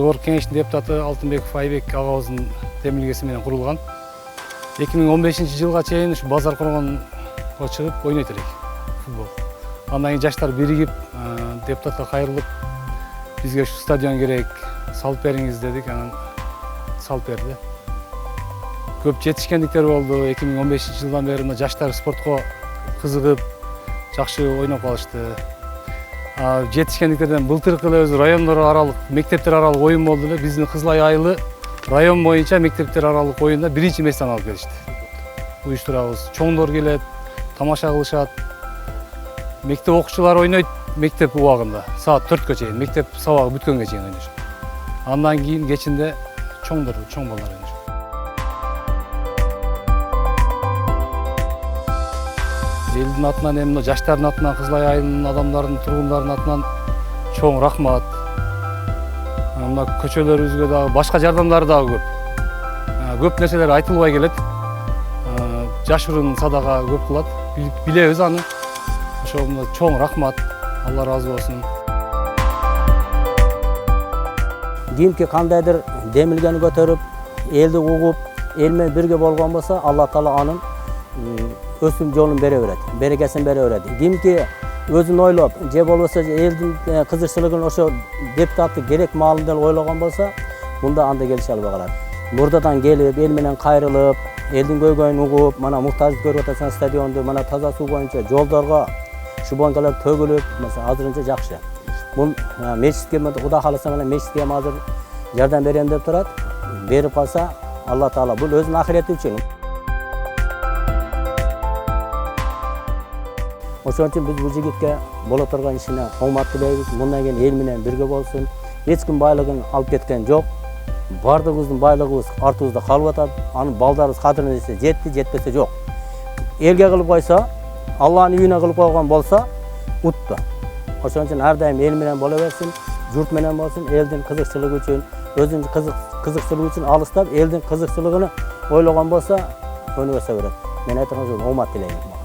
Жогорку кеңештин депутаты Алтынбеков Айбек агабыздын демилгеси менен курулган. 2015-жылга чейин ушу базар-коргонго чыгып ойнойт элек футбол. Андан кийин жаштар биригип депутатка кайрылып, бизге ушу стадион керек, салып бериңиз дедик, анан салып берди. Көп жетишкендиктер болду. 2015-жылдан бери мына жаштар спортко кызыгып, жакшы ойноп калышты. Жетишкендиктерден былтыркы эле өзү райондор аралык, мектептер аралык оюн болду эле. Биздин Кызыл-Ай айылы район боюнча мектептер аралык оюнда биринчи месттен алып келишти. Уюштурабыз. Чоңдор келет, тамаша кылышат. Мектеп окуучулары ойнойт мектеп убагында. Саат 4-кө чейин, мектеп сабагы бүткөнгө чейин ойношот. Андан кийин кечинде чоң балдар ойношот. Элдин атынан, эми жаштардын атынан, Кызыл-Ай айылынын адамдарынын, тургундардын атынан чоң рахмат. Мына көчөлөрүбүзгө дагы башка жардамдары дагы көп. Көп нерселер айтылбай келет. Жашырын садака көп кылат. Билебиз аны. Ошо чоң рахмат. Алла разы болсун. Кимки кандайдыр демилгени көтөрүп, элди угуп, эл менен бирге болгон болсо, Алла Таала анын өсүм жолун бере берет, берекесин бере берет. Кимки өзүн ойлоп, же болбосо элдин кызыкчылыгын ошо депутаттык керек маалында ойлогон болсо, мында анда келише албай калат. Мурдадан келип, эл менен кайрылып, элдин көйгөйүн угуп, мана муктаждык көрүп атасың стадионду, мана таза суу боюнча жолдорго шубонкалар төгүлүп, азырынча жакшы. Бул мечитке Кудай кааласа менен мечитке азыр жардам берем деп турат. Берип калса, Алла Таала бул өзүнүн ахирети үчүн. Ошон үчүн биз бул жигитке боло турган ишине оомат тилейбиз. Мындан кийин эл менен бирге болсун. Эч ким байлыгын алып кеткен жок. Бардыгыбыздын байлыгыбыз артыбызда калып атат. Анын балдарыбыз кадырын десе жетти, жетпесе жок. Элге кылып койсо, Алланын үйүнө кылып койгон болсо, утту. Ошон үчүн ар дайым эл менен боло берсин, журт менен болсун, элдин кызыкчылыгы үчүн, өзүнүн кызыкчылыгы үчүн алыстап, элдин кызыкчылыгын ойлогон болсо, өнүгө берет. Мен айткан оомат тилейм.